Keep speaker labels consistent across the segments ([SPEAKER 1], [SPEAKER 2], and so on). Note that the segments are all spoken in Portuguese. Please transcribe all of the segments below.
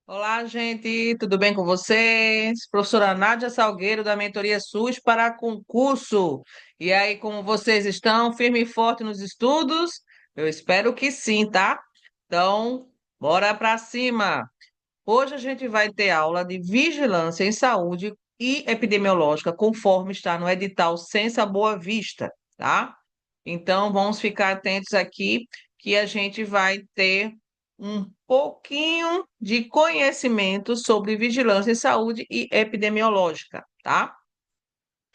[SPEAKER 1] Olá, gente, tudo bem com vocês? Professora Nádia Salgueiro, da Mentoria SUS para concurso. E aí, como vocês estão? Firme e forte nos estudos? Eu espero que sim, tá? Então, bora para cima! Hoje a gente vai ter aula de vigilância em saúde e epidemiológica, conforme está no edital Censa Boa Vista, tá? Então, vamos ficar atentos aqui que a gente vai ter um pouquinho de conhecimento sobre vigilância em saúde e epidemiológica, tá?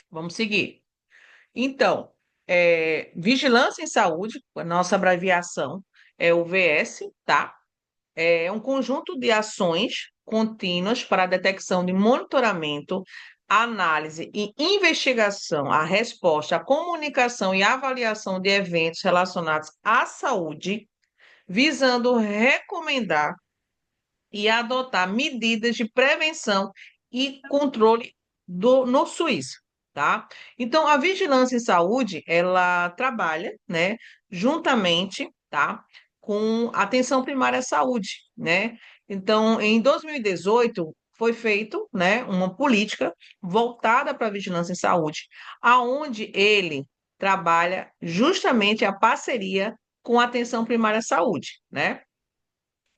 [SPEAKER 1] Vamos seguir. Então, vigilância em saúde, a nossa abreviação é o VS, tá? É um conjunto de ações contínuas para a detecção de monitoramento, análise e investigação, a resposta, a comunicação e avaliação de eventos relacionados à saúde, visando recomendar e adotar medidas de prevenção e controle no SUS, tá? Então, a vigilância em saúde, ela trabalha, né, juntamente, tá, com a atenção primária à saúde, né? Então, em 2018, foi feito, né, uma política voltada para a vigilância em saúde, aonde ele trabalha justamente a parceria com a atenção primária à saúde, né?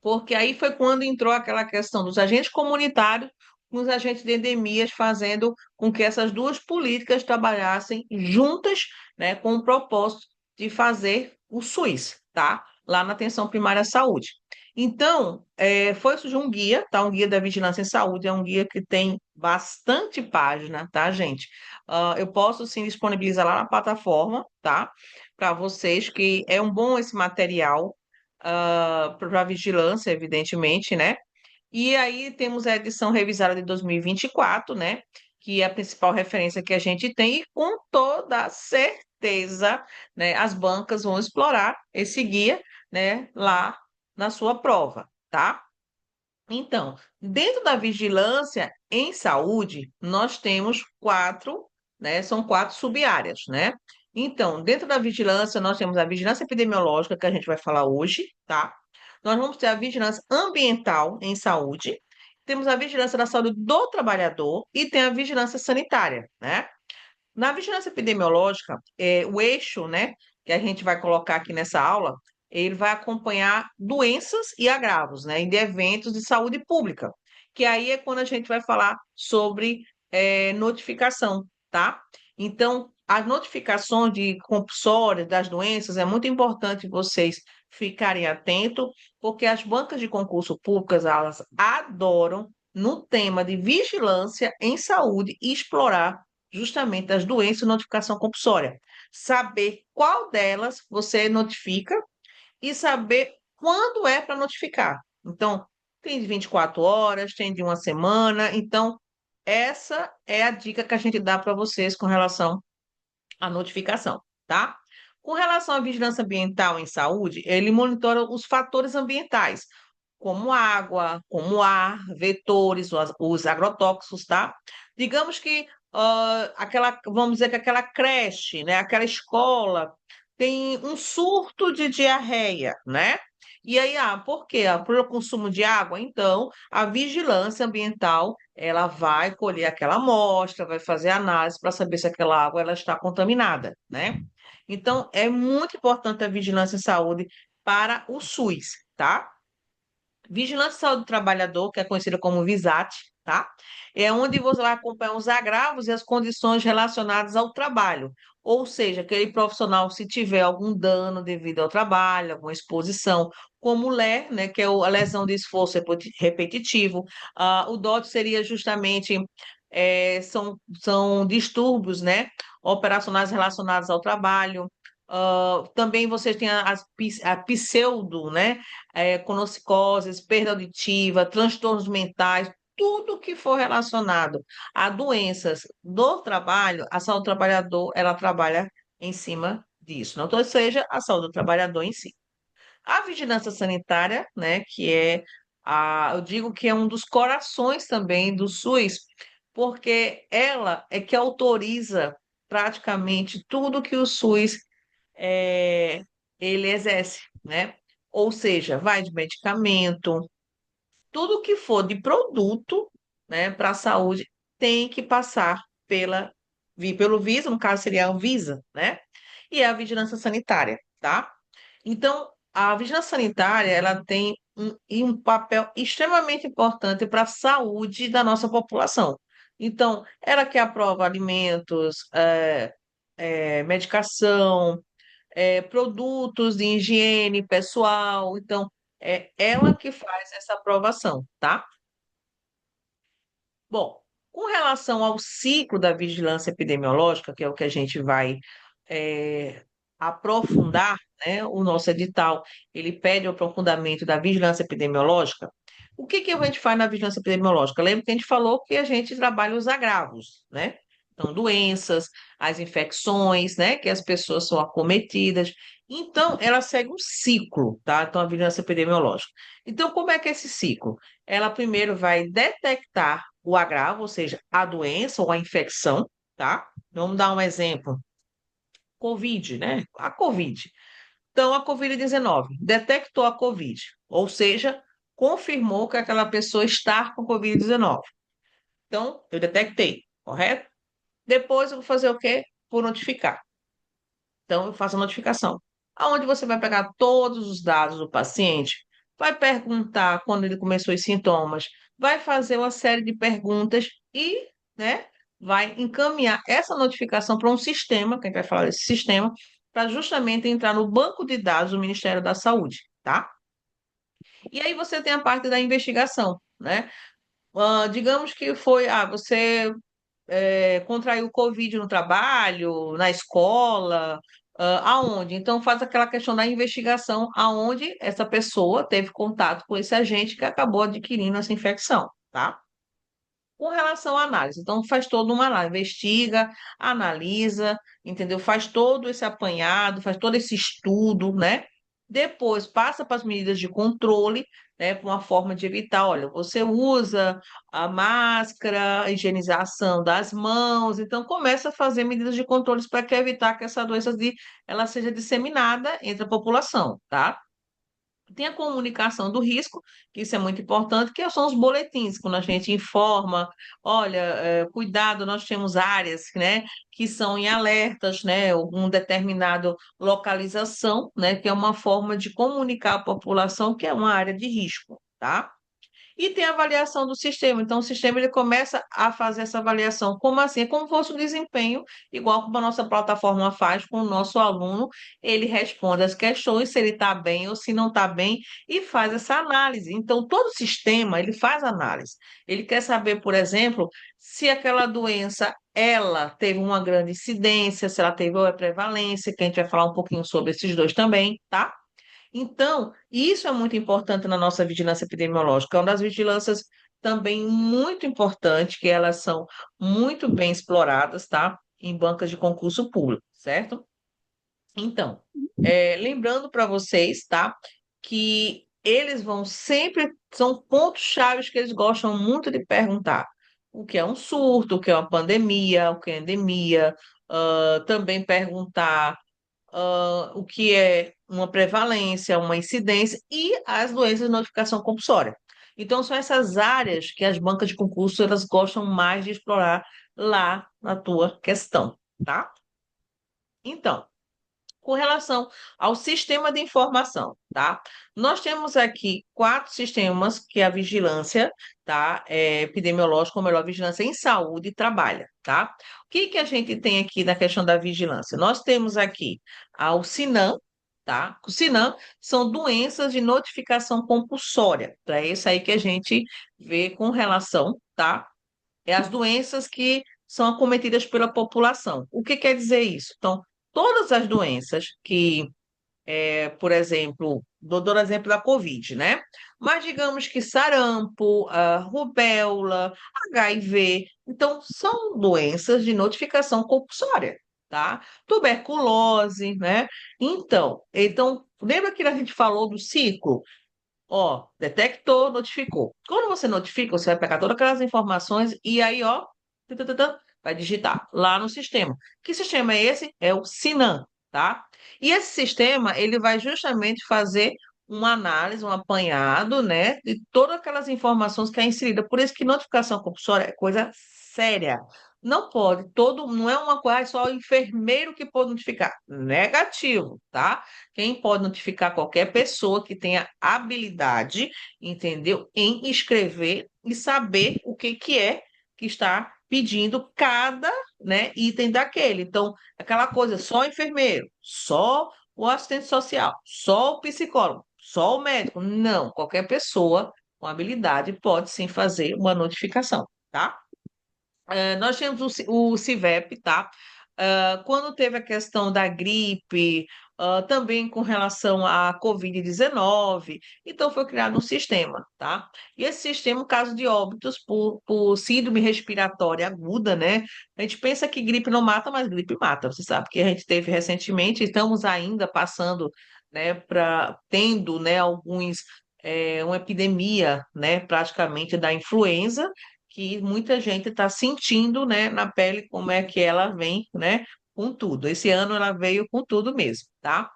[SPEAKER 1] Porque aí foi quando entrou aquela questão dos agentes comunitários com os agentes de endemias, fazendo com que essas duas políticas trabalhassem juntas, né, com o propósito de fazer o SUS, tá? Lá na atenção primária à saúde. Então, foi surgir um guia, tá? Um guia da vigilância em saúde, é um guia que tem bastante página, tá, gente? Eu posso sim disponibilizar lá na plataforma, tá? Para vocês, que é um bom esse material para vigilância, evidentemente, né? E aí temos a edição revisada de 2024, né? Que é a principal referência que a gente tem, e com toda certeza, né, as bancas vão explorar esse guia, né, lá na sua prova, tá? Então, dentro da vigilância em saúde, nós temos quatro, né? São quatro sub-áreas, né? Então, dentro da vigilância, nós temos a vigilância epidemiológica, que a gente vai falar hoje, tá? Nós vamos ter a vigilância ambiental em saúde, temos a vigilância da saúde do trabalhador e tem a vigilância sanitária, né? Na vigilância epidemiológica, o eixo, né, que a gente vai colocar aqui nessa aula, ele vai acompanhar doenças e agravos, né, e de eventos de saúde pública, que aí é quando a gente vai falar sobre notificação, tá? Então, as notificações de compulsórias das doenças é muito importante vocês ficarem atentos, porque as bancas de concurso públicas, elas adoram, no tema de vigilância em saúde, explorar justamente das doenças e notificação compulsória. Saber qual delas você notifica e saber quando é para notificar. Então, tem de 24 horas, tem de uma semana. Então, essa é a dica que a gente dá para vocês com relação à notificação, tá? Com relação à vigilância ambiental em saúde, ele monitora os fatores ambientais, como água, como ar, vetores, os agrotóxicos, tá? Digamos que vamos dizer que aquela creche, né, aquela escola tem um surto de diarreia, né? E aí, por quê? Pelo consumo de água? Então, a vigilância ambiental, ela vai colher aquela amostra, vai fazer análise para saber se aquela água ela está contaminada, né? Então, é muito importante a vigilância em saúde para o SUS, tá? Vigilância e Saúde do Trabalhador, que é conhecida como VISAT, tá? É onde você vai acompanhar os agravos e as condições relacionadas ao trabalho. Ou seja, aquele profissional, se tiver algum dano devido ao trabalho, alguma exposição, como LE, né, que é a lesão de esforço repetitivo. O DOT seria justamente, são distúrbios, né, operacionais relacionados ao trabalho. Também você tem a pseudo, né? Conocicoses, perda auditiva, transtornos mentais, tudo que for relacionado a doenças do trabalho, a saúde do trabalhador, ela trabalha em cima disso, não? Então, seja a saúde do trabalhador em si. A vigilância sanitária, né, eu digo que é um dos corações também do SUS, porque ela é que autoriza praticamente tudo que o SUS ele exerce, né? Ou seja, vai de medicamento, tudo que for de produto, né, para a saúde tem que passar pelo Visa, no caso seria a Anvisa, né? E é a vigilância sanitária, tá? Então, a vigilância sanitária, ela tem um papel extremamente importante para a saúde da nossa população. Então, ela que aprova alimentos, medicação, produtos de higiene pessoal. Então, é ela que faz essa aprovação, tá? Bom, com relação ao ciclo da vigilância epidemiológica, que é o que a gente vai é, aprofundar, né, o nosso edital, ele pede o aprofundamento da vigilância epidemiológica. O que que a gente faz na vigilância epidemiológica? Lembra que a gente falou que a gente trabalha os agravos, né? Então, doenças, as infecções, né, que as pessoas são acometidas. Então, ela segue um ciclo, tá? Então, a vigilância epidemiológica. Então, como é que é esse ciclo? Ela primeiro vai detectar o agravo, ou seja, a doença ou a infecção, tá? Vamos dar um exemplo. Covid, né? A Covid. Então, a Covid-19 detectou a Covid, ou seja, confirmou que aquela pessoa está com Covid-19. Então, eu detectei, correto? Depois eu vou fazer o quê? Vou notificar. Então, eu faço a notificação. Aonde você vai pegar todos os dados do paciente, vai perguntar quando ele começou os sintomas, vai fazer uma série de perguntas e, né, vai encaminhar essa notificação para um sistema, que a gente vai falar desse sistema, para justamente entrar no banco de dados do Ministério da Saúde, tá? E aí você tem a parte da investigação, né? Digamos que foi, você contraiu Covid no trabalho, na escola, aonde? Então faz aquela questão da investigação, aonde essa pessoa teve contato com esse agente que acabou adquirindo essa infecção, tá? Com relação à análise, então faz toda uma análise, investiga, analisa, entendeu? Faz todo esse apanhado, faz todo esse estudo, né? Depois passa para as medidas de controle, né? Para uma forma de evitar, olha, você usa a máscara, a higienização das mãos, então começa a fazer medidas de controles para evitar que essa doença ela seja disseminada entre a população, tá? Tem a comunicação do risco, que isso é muito importante, que são os boletins, quando a gente informa, olha, cuidado, nós temos áreas, né, que são em alertas, né, algum determinado localização, né, que é uma forma de comunicar à população que é uma área de risco, tá? E tem a avaliação do sistema. Então, o sistema ele começa a fazer essa avaliação. Como assim? É como se fosse um desempenho, igual como a nossa plataforma faz com o nosso aluno. Ele responde as questões, se ele está bem ou se não está bem, e faz essa análise. Então, todo sistema, ele faz análise. Ele quer saber, por exemplo, se aquela doença, ela teve uma grande incidência, se ela teve uma prevalência, que a gente vai falar um pouquinho sobre esses dois também, tá? Então, isso é muito importante na nossa vigilância epidemiológica, é uma das vigilâncias também muito importante, que elas são muito bem exploradas, tá? Em bancas de concurso público, certo? Então, lembrando para vocês, tá? Que eles vão sempre, são pontos chaves que eles gostam muito de perguntar. O que é um surto, o que é uma pandemia, o que é endemia, também perguntar o que é uma prevalência, uma incidência e as doenças de notificação compulsória. Então, são essas áreas que as bancas de concurso elas gostam mais de explorar lá na tua questão, tá? Então, com relação ao sistema de informação, tá? Nós temos aqui quatro sistemas que a vigilância, tá? Epidemiológica, ou melhor, vigilância em saúde trabalha, tá? O que que a gente tem aqui na questão da vigilância? Nós temos aqui o SINAM, tá? O SINAM são doenças de notificação compulsória, tá? É isso aí que a gente vê com relação, tá? É as doenças que são acometidas pela população. O que quer dizer isso? Então, todas as doenças que, por exemplo, dou exemplo da Covid, né? Mas digamos que sarampo, rubéola, HIV, então são doenças de notificação compulsória, tá? Tuberculose, né? Então, lembra que a gente falou do ciclo? Ó, detectou, notificou. Quando você notifica, você vai pegar todas aquelas informações e aí, ó, tã, tã, tã, tã, vai digitar lá no sistema. Que sistema é esse? É o Sinan, tá? E esse sistema, ele vai justamente fazer uma análise, um apanhado, né, de todas aquelas informações que é inserida. Por isso que notificação compulsória é coisa séria. Não pode, não é uma coisa, só o enfermeiro que pode notificar. Negativo, tá? Quem pode notificar qualquer pessoa que tenha habilidade, entendeu, em escrever e saber o que que é que está pedindo cada, né, item daquele. Então, aquela coisa, só o enfermeiro, só o assistente social, só o psicólogo, só o médico. Não, qualquer pessoa com habilidade pode sim fazer uma notificação, tá? Nós temos o CIVEP, tá? Quando teve a questão da gripe, também com relação à Covid-19, então foi criado um sistema, tá? E esse sistema, caso de óbitos por síndrome respiratória aguda, né? A gente pensa que gripe não mata, mas gripe mata. Você sabe que a gente teve recentemente, estamos ainda passando, né, tendo, né, uma epidemia, né, praticamente da influenza, que muita gente está sentindo, né, na pele como é que ela vem, né, com tudo. Esse ano ela veio com tudo mesmo, tá?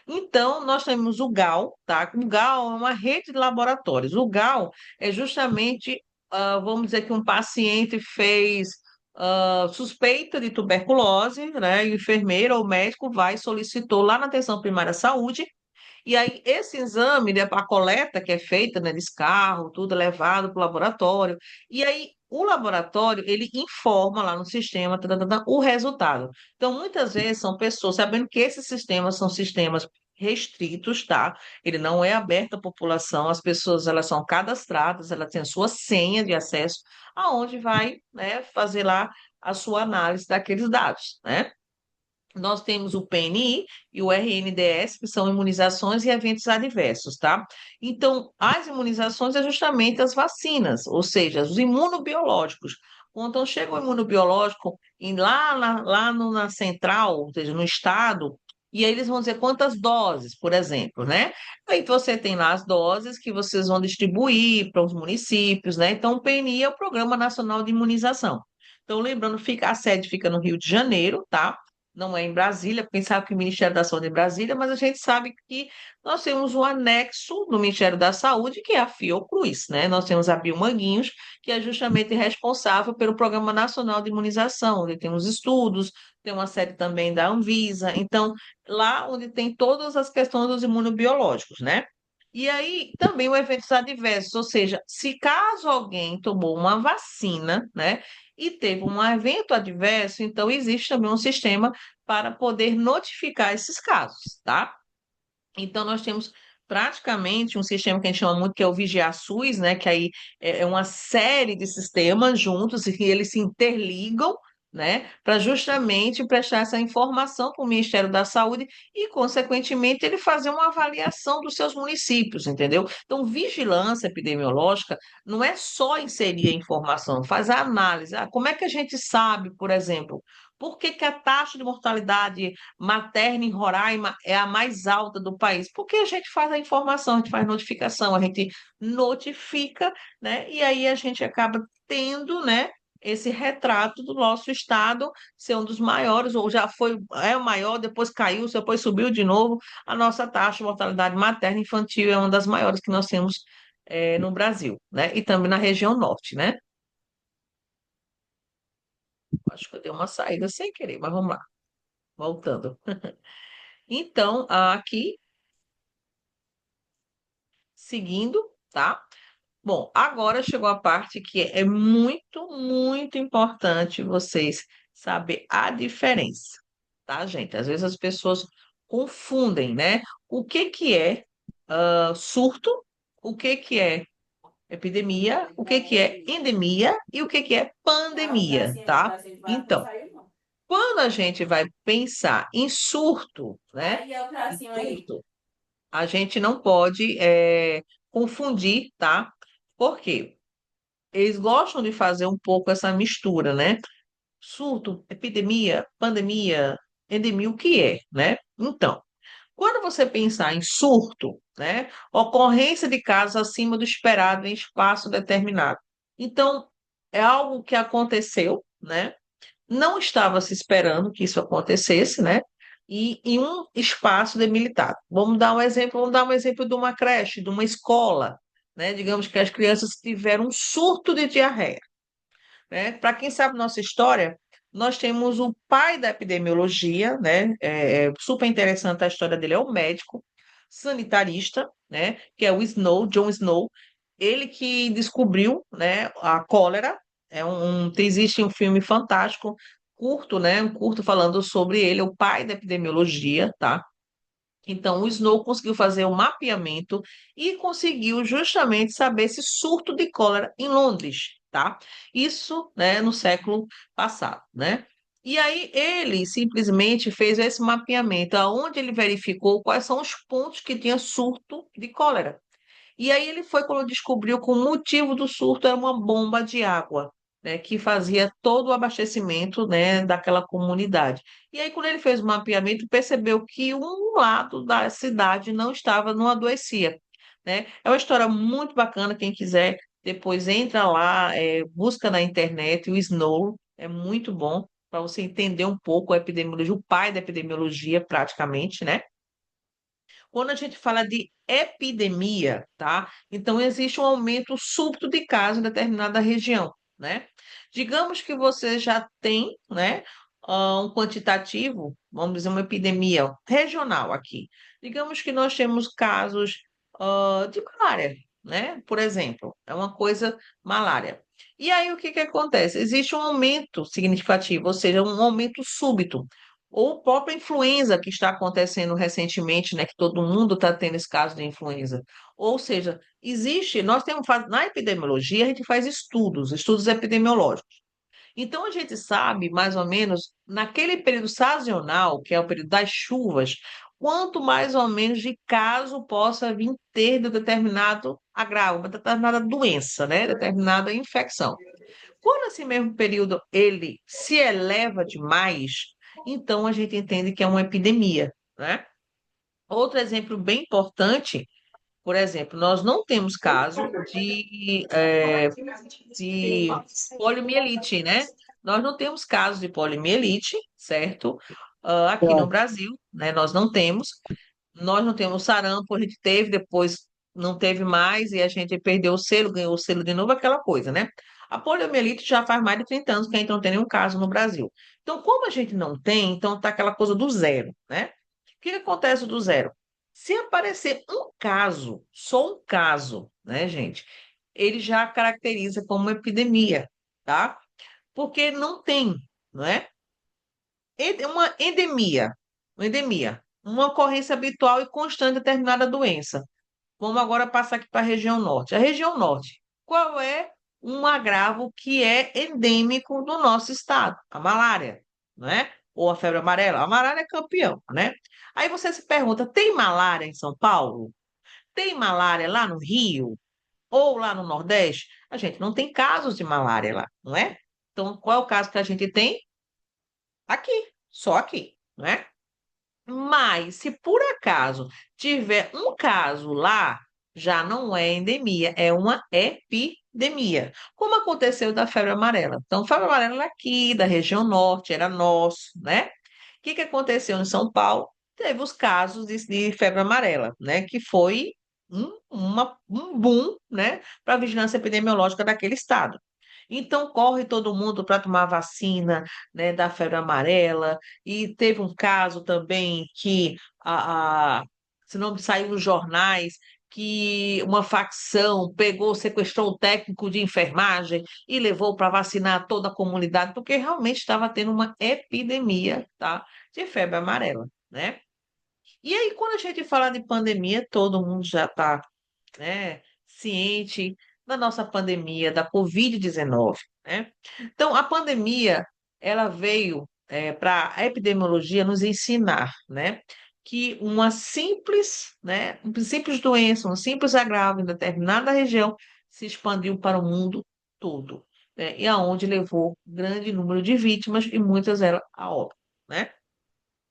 [SPEAKER 1] Então, nós temos o GAL, tá? O GAL é uma rede de laboratórios. O GAL é justamente, vamos dizer que um paciente fez suspeita de tuberculose, né? E o enfermeiro ou médico vai e solicitou lá na atenção primária à saúde, e aí, esse exame, né, a coleta que é feita, né, de escarro, tudo é levado para o laboratório. E aí, o laboratório, ele informa lá no sistema, o resultado. Então, muitas vezes são pessoas, sabendo que esses sistemas são sistemas restritos, tá? Ele não é aberto à população, as pessoas, elas são cadastradas, elas têm a sua senha de acesso, aonde vai, né, fazer lá a sua análise daqueles dados, né? Nós temos o PNI e o RNDS, que são imunizações e eventos adversos, tá? Então, as imunizações é justamente as vacinas, ou seja, os imunobiológicos. Então, chega o imunobiológico na central, ou seja, no estado, e aí eles vão dizer quantas doses, por exemplo, né? Aí você tem lá as doses que vocês vão distribuir para os municípios, né? Então, o PNI é o Programa Nacional de Imunização. Então, lembrando, a sede fica no Rio de Janeiro, tá? Não é em Brasília, pensava que o Ministério da Saúde é em Brasília, mas a gente sabe que nós temos um anexo do Ministério da Saúde, que é a Fiocruz, né? Nós temos a Biomanguinhos, que é justamente responsável pelo Programa Nacional de Imunização, onde tem os estudos, tem uma série também da Anvisa, então, lá onde tem todas as questões dos imunobiológicos, né? E aí, também o eventos adversos, ou seja, se caso alguém tomou uma vacina, né, e teve um evento adverso, então existe também um sistema para poder notificar esses casos, tá? Então, nós temos praticamente um sistema que a gente chama muito que é o Vigiar SUS, né? Que aí é uma série de sistemas juntos e que eles se interligam, né? Para justamente prestar essa informação para o Ministério da Saúde e, consequentemente, ele fazer uma avaliação dos seus municípios, entendeu? Então, vigilância epidemiológica não é só inserir a informação, faz a análise. Como é que a gente sabe, por exemplo, por que que a taxa de mortalidade materna em Roraima é a mais alta do país? Porque a gente faz a informação, a gente faz notificação, a gente notifica, né? E aí a gente acaba tendo, né, esse retrato do nosso estado ser um dos maiores, ou já foi, é o maior, depois caiu, depois subiu de novo. A nossa taxa de mortalidade materna e infantil é uma das maiores que nós temos no Brasil, né? E também na região norte, né? Acho que eu dei uma saída sem querer, mas vamos lá, voltando. Então, aqui, seguindo, tá? Bom, agora chegou a parte que é muito, muito importante vocês saber a diferença, tá, gente? Às vezes as pessoas confundem, né? O que que é surto, o que que é epidemia, o que que é endemia e o que é pandemia, tá? Então, quando a gente vai pensar em surto, né? Em surto, a gente não pode confundir, tá? Por quê? Eles gostam de fazer um pouco essa mistura, né? Surto, epidemia, pandemia, endemia, o que é, né? Então, quando você pensar em surto, né? Ocorrência de casos acima do esperado em espaço determinado. Então, é algo que aconteceu, né? Não estava se esperando que isso acontecesse, né? e em um espaço demilitado. Vamos dar um exemplo de uma creche, de uma escola, né? Digamos que as crianças tiveram um surto de diarreia, né? Para quem sabe nossa história, nós temos o pai da epidemiologia, né? Super interessante a história dele, é o médico sanitarista, né? Que é o Snow, John Snow, ele que descobriu, né, a cólera. Existe um filme fantástico, curto, né? Um curto falando sobre ele, o pai da epidemiologia, tá? Então, o Snow conseguiu fazer o mapeamento e conseguiu justamente saber esse surto de cólera em Londres, tá? Isso, né, no século passado, né? E aí ele simplesmente fez esse mapeamento, aonde ele verificou quais são os pontos que tinha surto de cólera. E aí ele foi quando descobriu que o motivo do surto era uma bomba de água, né, que fazia todo o abastecimento, né, daquela comunidade. E aí, quando ele fez o mapeamento, percebeu que um lado da cidade não adoecia, né? É uma história muito bacana, quem quiser, depois entra lá, busca na internet o Snow, é muito bom para você entender um pouco a epidemiologia, o pai da epidemiologia, praticamente, né? Quando a gente fala de epidemia, tá? Então existe um aumento súbito de casos em determinada região, né? Digamos que você já tem, né, um quantitativo, vamos dizer, uma epidemia regional aqui. Digamos que nós temos casos, de malária, né? Por exemplo, é uma coisa malária. E aí o que que acontece? Existe um aumento significativo, ou seja, um aumento súbito ou a própria influenza que está acontecendo recentemente, né, que todo mundo está tendo esse caso de influenza. Ou seja, nós temos, na epidemiologia, a gente faz estudos epidemiológicos. Então, a gente sabe, mais ou menos, naquele período sazonal, que é o período das chuvas, quanto mais ou menos de caso possa vir ter de determinado agravo, uma determinada doença, né, determinada infecção. Quando esse mesmo período ele se eleva demais, então a gente entende que é uma epidemia, né? Outro exemplo bem importante, por exemplo, nós não temos caso de poliomielite, né? Nós não temos casos de poliomielite, certo? Aqui no Brasil, né? Nós não temos sarampo, a gente teve, depois não teve mais, e a gente perdeu o selo, ganhou o selo de novo, aquela coisa, né? A poliomielite já faz mais de 30 anos que a gente não tem nenhum caso no Brasil. Então, como a gente não tem, então tá aquela coisa do zero, né? O que que acontece do zero? Se aparecer um caso, só um caso, né, gente? Ele já caracteriza como uma epidemia, tá? Porque não tem, não é? Uma ocorrência habitual e constante de determinada doença. Vamos agora passar aqui para a região norte. A região norte, qual é um agravo que é endêmico do nosso estado? A malária, não é? Ou a febre amarela? A malária é campeão, né? Aí você se pergunta, tem malária em São Paulo? Tem malária lá no Rio? Ou lá no Nordeste? A gente não tem casos de malária lá, não é? Então, qual é o caso que a gente tem? Aqui, só aqui, não é? Mas, se por acaso tiver um caso lá, já não é endemia, é uma epidemia. Como aconteceu da febre amarela. Então, febre amarela é aqui, da região norte, era nosso, né? O que que aconteceu em São Paulo? Teve os casos de febre amarela, né? Que foi um boom, né? Para a vigilância epidemiológica daquele estado. Então, corre todo mundo para tomar vacina, né, da febre amarela. E teve um caso também que, se não saiu nos jornais, que uma facção pegou, sequestrou o técnico de enfermagem e levou para vacinar toda a comunidade, porque realmente estava tendo uma epidemia, tá, de febre amarela, né? E aí, quando a gente fala de pandemia, todo mundo já está, né, ciente da nossa pandemia, da Covid-19, né? Então, a pandemia, ela veio para a epidemiologia nos ensinar, né, que uma simples doença, um simples agravo em determinada região se expandiu para o mundo todo, né, e aonde levou grande número de vítimas e muitas eram a óbito, né?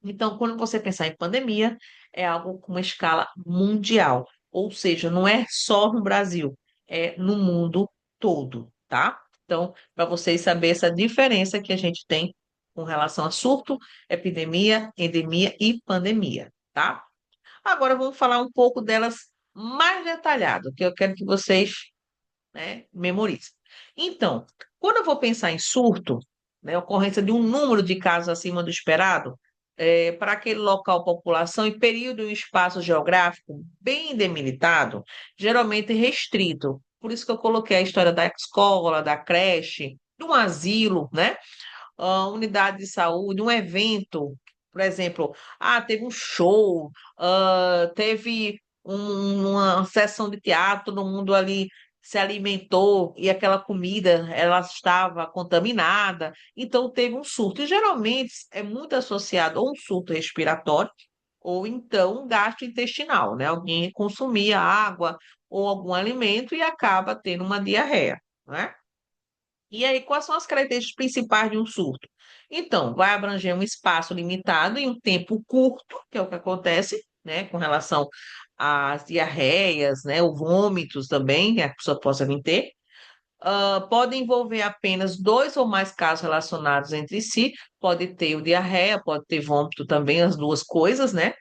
[SPEAKER 1] Então, quando você pensar em pandemia, é algo com uma escala mundial, ou seja, não é só no Brasil, é no mundo todo, tá? Então, para vocês saberem essa diferença que a gente tem com relação a surto, epidemia, endemia e pandemia, tá? Agora vamos falar um pouco delas mais detalhado, que eu quero que vocês, né, memorizem. Então, quando eu vou pensar em surto, né, ocorrência de um número de casos acima do esperado, para aquele local, população e período e espaço geográfico bem delimitado, geralmente restrito. Por isso que eu coloquei a história da escola, da creche, de um asilo, né? Unidade de saúde, um evento, por exemplo, teve um show, teve uma sessão de teatro, todo mundo ali se alimentou e aquela comida ela estava contaminada, então teve um surto. E geralmente é muito associado a um surto respiratório ou então um gastrointestinal, né? Alguém consumia água ou algum alimento e acaba tendo uma diarreia, né? E aí, quais são as características principais de um surto? Então, vai abranger um espaço limitado em um tempo curto, que é o que acontece, né, com relação às diarreias, né, ou vômitos também, que a pessoa possa vir ter. Pode envolver apenas dois ou mais casos relacionados entre si, pode ter o diarreia, pode ter vômito também, as duas coisas, né?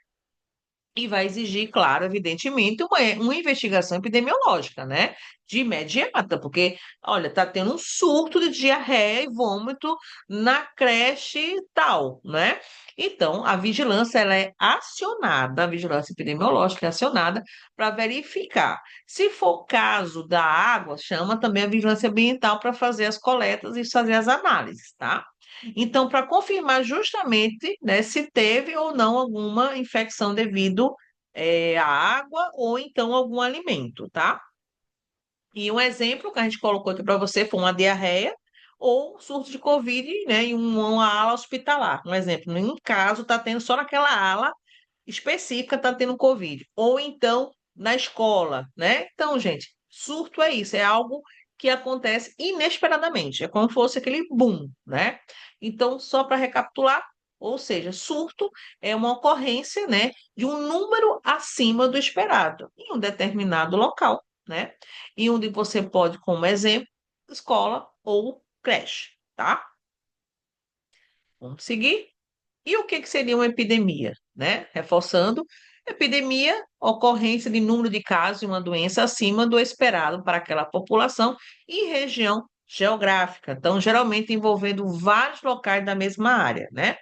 [SPEAKER 1] E vai exigir, claro, evidentemente, uma investigação epidemiológica, né? De imediata, porque, olha, tá tendo um surto de diarreia e vômito na creche tal, né? Então, a vigilância, ela é acionada, a vigilância epidemiológica é acionada para verificar. Se for caso da água, chama também a vigilância ambiental para fazer as coletas e fazer as análises, tá? Então, para confirmar justamente, né, se teve ou não alguma infecção devido à água ou então algum alimento, tá? E um exemplo que a gente colocou aqui para você foi uma diarreia ou um surto de Covid, né, em uma ala hospitalar. Um exemplo, nenhum caso está tendo só naquela ala específica está tendo Covid. Ou então na escola, né? Então, gente, surto é isso, é algo que acontece inesperadamente, é como se fosse aquele boom, né? Então, só para recapitular, ou seja, surto é uma ocorrência, né, de um número acima do esperado em um determinado local, né? E onde você pode, como exemplo, escola ou creche, tá? Vamos seguir? E o que que seria uma epidemia, né? Reforçando, epidemia, ocorrência de número de casos de uma doença acima do esperado para aquela população e região geográfica. Então, geralmente envolvendo vários locais da mesma área, né?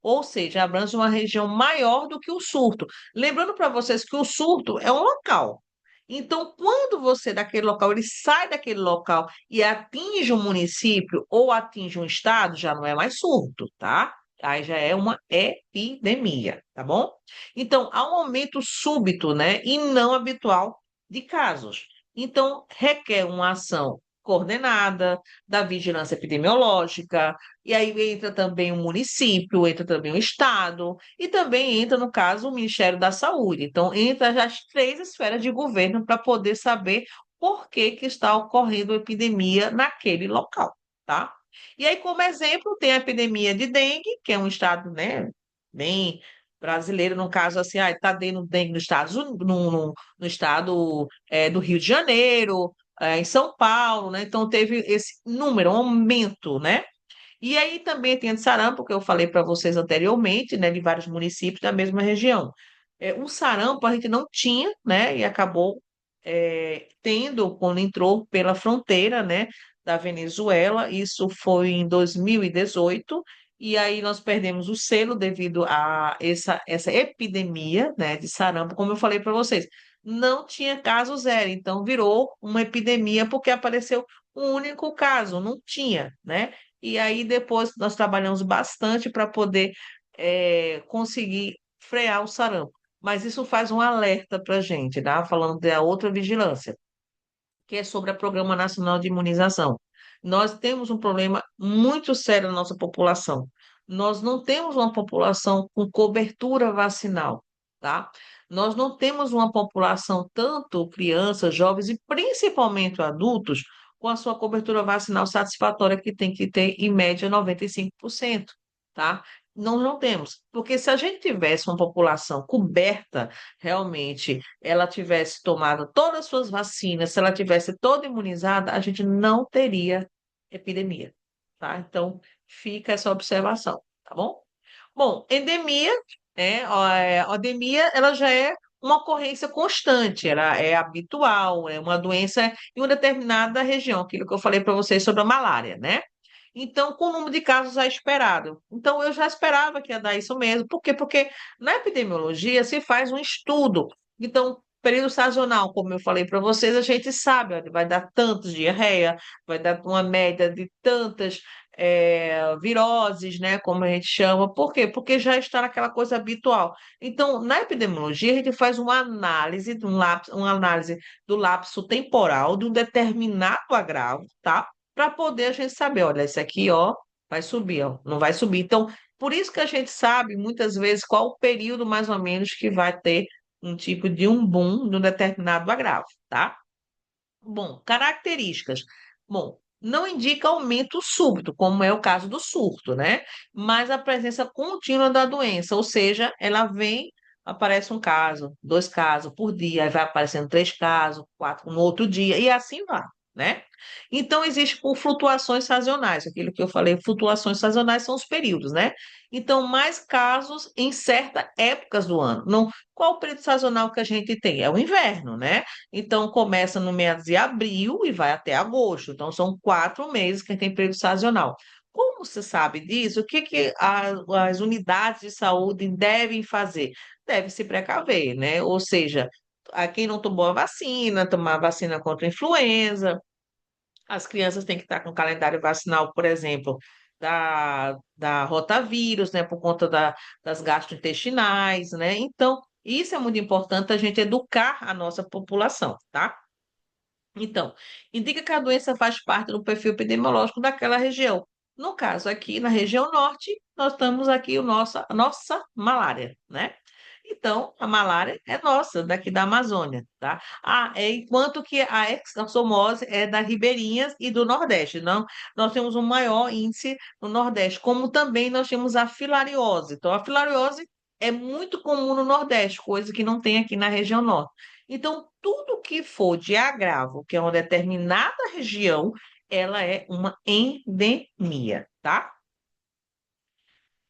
[SPEAKER 1] Ou seja, abrange uma região maior do que o surto. Lembrando para vocês que o surto é um local. Então, quando você daquele local, ele sai daquele local e atinge um município ou atinge um estado, já não é mais surto, tá? Aí já é uma epidemia, tá bom? Então, há um aumento súbito, né, e não habitual de casos. Então, requer uma ação coordenada da vigilância epidemiológica, e aí entra também o município, entra também o estado, e também entra, no caso, o Ministério da Saúde. Então, entra já as três esferas de governo para poder saber por que que está ocorrendo a epidemia naquele local, tá? E aí, como exemplo, tem a epidemia de dengue, que é um estado, né, bem brasileiro, no caso, assim, está tendo dengue no estado do Rio de Janeiro, em São Paulo, né? Então, teve esse número, um aumento, né? E aí também tem a de sarampo, que eu falei para vocês anteriormente, né, de vários municípios da mesma região. O sarampo a gente não tinha, né, e acabou tendo quando entrou pela fronteira, né, da Venezuela. Isso foi em 2018, e aí nós perdemos o selo devido a essa epidemia, né, de sarampo, como eu falei para vocês. Não tinha caso zero, então virou uma epidemia porque apareceu um único caso, não tinha, né? E aí depois nós trabalhamos bastante para poder conseguir frear o sarampo. Mas isso faz um alerta para a gente, tá? Falando da outra vigilância, que é sobre o Programa Nacional de Imunização. Nós temos um problema muito sério na nossa população. Nós não temos uma população com cobertura vacinal, tá? Nós não temos uma população, tanto crianças, jovens e principalmente adultos, com a sua cobertura vacinal satisfatória, que tem que ter, em média, 95%, tá? Nós não temos, porque se a gente tivesse uma população coberta, realmente, ela tivesse tomado todas as suas vacinas, se ela tivesse toda imunizada, a gente não teria epidemia. tá? Então, fica essa observação, tá bom? Bom, endemia, a endemia, ela já é uma ocorrência constante, ela é habitual, é uma doença em uma determinada região, aquilo que eu falei para vocês sobre a malária, né? Então, com o número de casos já esperado. Então, eu já esperava que ia dar isso mesmo. Por quê? Porque na epidemiologia se faz um estudo. Então, período sazonal, como eu falei para vocês, a gente sabe, olha, vai dar tantos diarreia, vai dar uma média de tantas viroses, né, como a gente chama. Por quê? Porque já está naquela coisa habitual. Então, na epidemiologia, a gente faz uma análise do lapso temporal de um determinado agravo, tá? Para poder a gente saber, olha, esse aqui, ó, vai subir, ó, não vai subir. Então, por isso que a gente sabe muitas vezes qual o período mais ou menos que vai ter um tipo de um boom de um determinado agravo, tá? Bom, características. Bom, não indica aumento súbito, como é o caso do surto, né? Mas a presença contínua da doença, ou seja, ela vem, aparece um caso, dois casos por dia, aí vai aparecendo três casos, quatro no outro dia, e assim vai, né? Então, existe por flutuações sazonais, aquilo que eu falei, flutuações sazonais são os períodos, né? Então, mais casos em certas épocas do ano. Não, qual o período sazonal que a gente tem? É o inverno, né? Então, começa no mês de abril e vai até agosto. Então, são 4 meses que tem período sazonal. Como você sabe disso, o que as unidades de saúde devem fazer? Devem se precaver, né? Ou seja, a quem não tomou a vacina, tomar a vacina contra a influenza. As crianças têm que estar com calendário vacinal, por exemplo, da rotavírus, né? Por conta das gastrointestinais, né? Então, isso é muito importante a gente educar a nossa população, tá? Então, indica que a doença faz parte do perfil epidemiológico daquela região. No caso aqui, na região norte, nós estamos aqui a nossa malária, né? Então, a malária é nossa, daqui da Amazônia, tá? Enquanto que a exossomose é das ribeirinhas e do Nordeste. Não, nós temos um maior índice no Nordeste, como também nós temos a filariose. Então, a filariose é muito comum no Nordeste, coisa que não tem aqui na região Norte. Então, tudo que for de agravo, que é uma determinada região, ela é uma endemia, tá?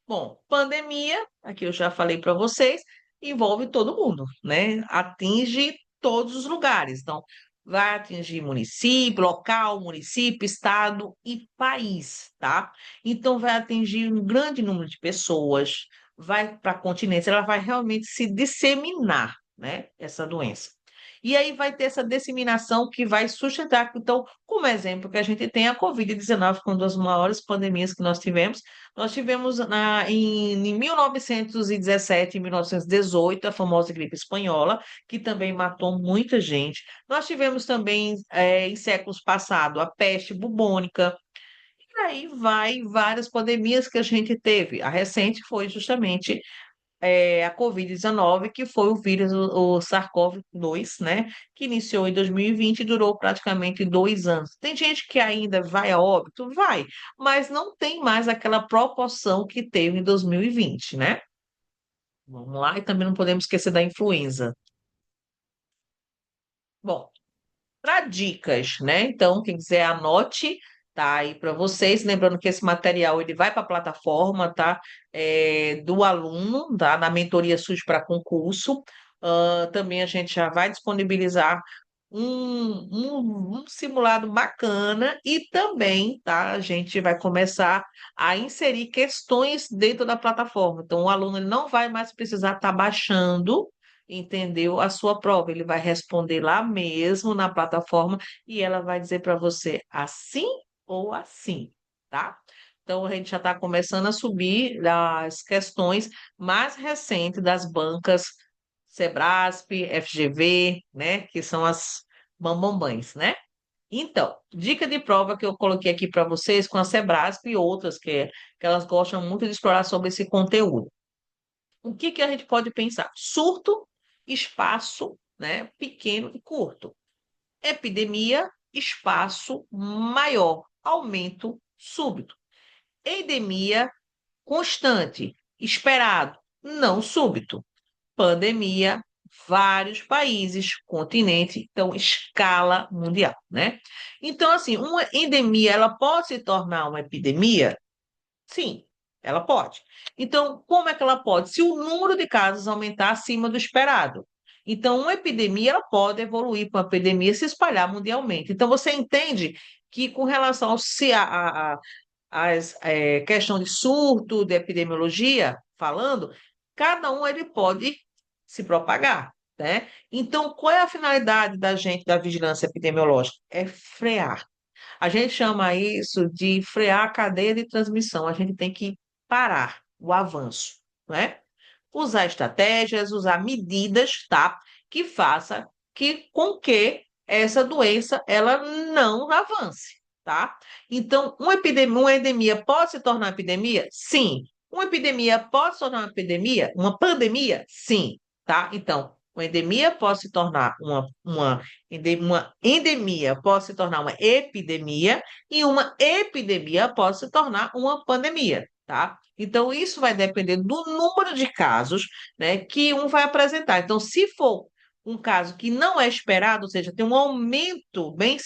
[SPEAKER 1] Bom, pandemia, aqui eu já falei para vocês, envolve todo mundo, né? Atinge todos os lugares. Então, vai atingir município, local, município, estado e país, tá? Então, vai atingir um grande número de pessoas, vai para a continência, ela vai realmente se disseminar, né? Essa doença. E aí vai ter essa disseminação que vai sustentar. Então, como exemplo, que a gente tem a Covid-19, que é uma das maiores pandemias que nós tivemos. Nós tivemos em 1917 e 1918 a famosa gripe espanhola, que também matou muita gente. Nós tivemos também, em séculos passados, a peste bubônica. E aí vai várias pandemias que a gente teve. A recente foi justamente a Covid-19, que foi o vírus, o SARS-CoV-2, né? Que iniciou em 2020 e durou praticamente 2 anos. Tem gente que ainda vai a óbito? Vai, mas não tem mais aquela proporção que teve em 2020, né? Vamos lá, e também não podemos esquecer da influenza. Bom, para dicas, né? Então, quem quiser anote, tá aí para vocês. Lembrando que esse material ele vai para a plataforma, tá? Do aluno, tá? Na mentoria SUS para concurso. Também a gente já vai disponibilizar um simulado bacana e também, tá? A gente vai começar a inserir questões dentro da plataforma. Então, o aluno ele não vai mais precisar estar baixando, entendeu? A sua prova. Ele vai responder lá mesmo na plataforma e ela vai dizer para você assim ou assim, tá? Então, a gente já está começando a subir as questões mais recentes das bancas Sebrasp, FGV, né? Que são as bambambãs, né? Então, dica de prova que eu coloquei aqui para vocês com a Sebrasp e outras que elas gostam muito de explorar sobre esse conteúdo. O que que a gente pode pensar? Surto, espaço, né, pequeno e curto. Epidemia, espaço maior, aumento súbito. Endemia, constante, esperado, não súbito. Pandemia, vários países, continente, então escala mundial, né? Então, assim, uma endemia, ela pode se tornar uma epidemia? Sim, ela pode. Então, como é que ela pode? Se o número de casos aumentar acima do esperado. Então, uma epidemia ela pode evoluir para uma epidemia e se espalhar mundialmente. Então, você entende que com relação ao se as questão de surto, de epidemiologia, falando, cada um ele pode se propagar, né? Então, qual é a finalidade da gente da vigilância epidemiológica? É frear. A gente chama isso de frear a cadeia de transmissão. A gente tem que parar o avanço, né? Usar estratégias, usar medidas, tá? Que faça com que essa doença ela não avance, tá? Então, uma endemia pode se tornar epidemia? Sim. Uma epidemia pode se tornar uma epidemia? Uma pandemia? Sim, tá? Então, uma endemia pode se tornar uma endemia pode se tornar uma epidemia e uma epidemia pode se tornar uma pandemia, tá? Então, isso vai depender do número de casos, né, que um vai apresentar. Então, se for um caso que não é esperado, ou seja, tem um aumento bem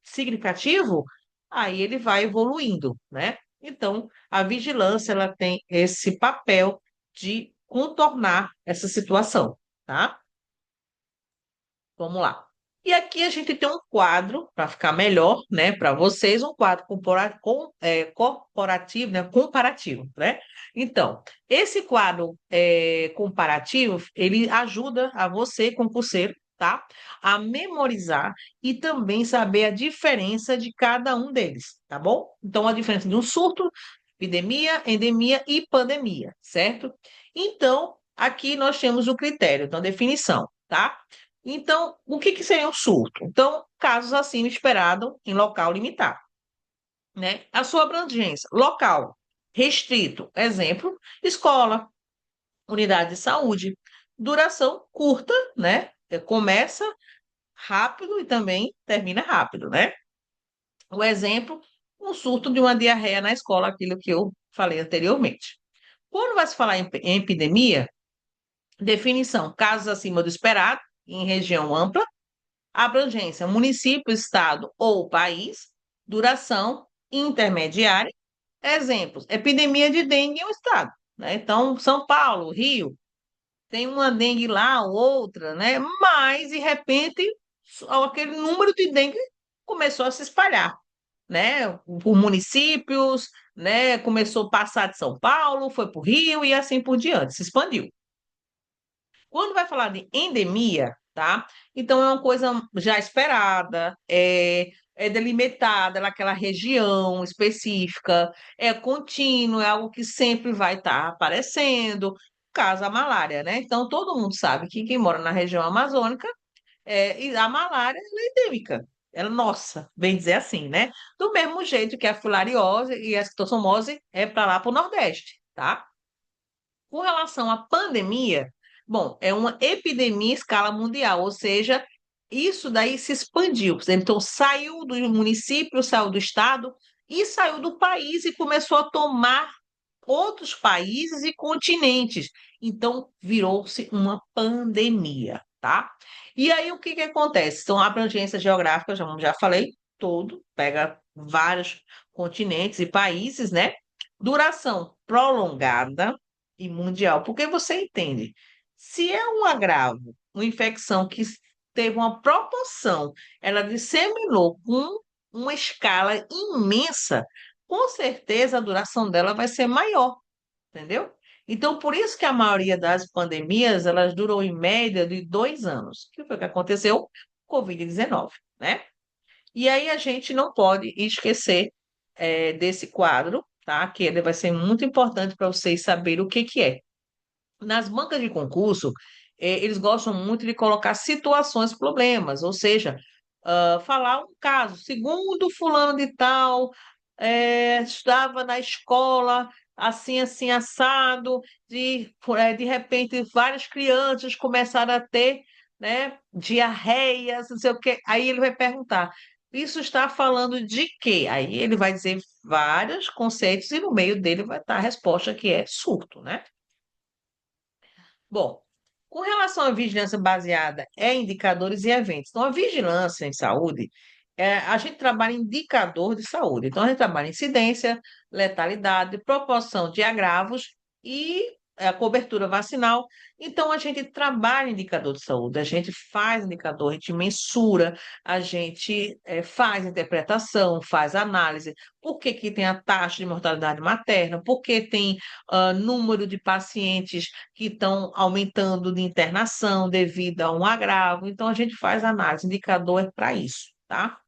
[SPEAKER 1] significativo, aí ele vai evoluindo, né? Então, a vigilância ela tem esse papel de contornar essa situação, tá? Vamos lá. E aqui a gente tem um quadro, para ficar melhor, né, para vocês, um quadro corporativo, né, comparativo, né? Então, esse quadro comparativo, ele ajuda a você, concurseiro, tá, a memorizar e também saber a diferença de cada um deles, tá bom? Então, a diferença de um surto, epidemia, endemia e pandemia, certo? Então, aqui nós temos o critério, então, definição, tá? Então, o que seria um surto? Então, casos acima esperado em local limitado, né? A sua abrangência, local restrito, exemplo, escola, unidade de saúde. Duração curta, né? Começa rápido e também termina rápido, né? O exemplo, um surto de uma diarreia na escola, aquilo que eu falei anteriormente. Quando vai se falar em epidemia, definição, casos acima do esperado, em região ampla, abrangência, município, estado ou país, duração intermediária. Exemplos, epidemia de dengue em um estado, né? Então, São Paulo, Rio, tem uma dengue lá, outra, né? Mas, de repente, aquele número de dengue começou a se espalhar, né? Por municípios, né? Começou a passar de São Paulo, foi para o Rio e assim por diante, se expandiu. Quando vai falar de endemia, tá? Então é uma coisa já esperada, é delimitada naquela região específica, é contínuo, é algo que sempre vai estar aparecendo. Caso a malária, né? Então todo mundo sabe que quem mora na região amazônica, e a malária ela é endêmica. Ela, nossa, bem dizer assim, né? Do mesmo jeito que a filariose e a esquistossomose é para lá para o Nordeste, tá? Com relação à pandemia, bom, é uma epidemia em escala mundial, ou seja, isso daí se expandiu. Então, saiu do município, saiu do estado e saiu do país e começou a tomar outros países e continentes. Então, virou-se uma pandemia, tá? E aí, o que que acontece? Então, a abrangência geográfica, já falei, todo, pega vários continentes e países, né? Duração prolongada e mundial, porque você entende, se é um agravo, uma infecção que teve uma proporção, ela disseminou com uma escala imensa, com certeza a duração dela vai ser maior, entendeu? Então, por isso que a maioria das pandemias, elas duram em média de 2 anos. O que foi que aconteceu? Covid-19, né? E aí a gente não pode esquecer desse quadro, tá? Que ele vai ser muito importante para vocês saberem o que que é. Nas bancas de concurso, eles gostam muito de colocar situações, problemas, ou seja, falar um caso. Segundo fulano de tal, estava na escola assim, assim, assado, de repente várias crianças começaram a ter, né, diarreias, não sei o quê. Aí ele vai perguntar, isso está falando de quê? Aí ele vai dizer vários conceitos e no meio dele vai estar a resposta que é surto, né? Bom, Com relação à vigilância baseada em indicadores e eventos, então a vigilância em saúde, a gente trabalha em indicador de saúde. Então a gente trabalha em incidência, letalidade, proporção de agravos e a cobertura vacinal. Então a gente trabalha em indicador de saúde, a gente faz indicador, a gente mensura, a gente faz interpretação, faz análise. Por que que tem a taxa de mortalidade materna? Por que tem número de pacientes que estão aumentando de internação devido a um agravo. Então, a gente faz análise, indicador para isso, tá?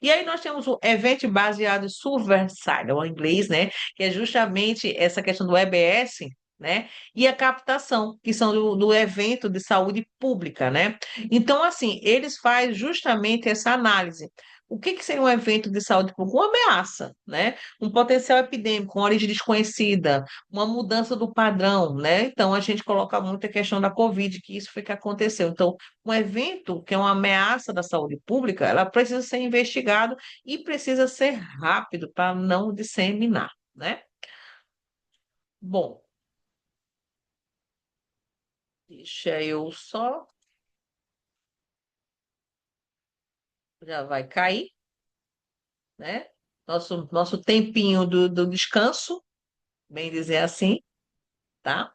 [SPEAKER 1] E aí nós temos o Event Baseado Surveillance, em inglês, né? Que é justamente essa questão do EBS, né? E a captação, que são do evento de saúde pública, né? Então, assim, eles fazem justamente essa análise. O que que seria um evento de saúde pública? Uma ameaça, né? Um potencial epidêmico, uma origem desconhecida, uma mudança do padrão, né? Então, a gente coloca muito a questão da Covid, que isso foi que aconteceu. Então, um evento que é uma ameaça da saúde pública, ela precisa ser investigado e precisa ser rápido para não disseminar, né? Bom, deixa eu só, já vai cair, né? Nosso tempinho do descanso, bem dizer assim, tá?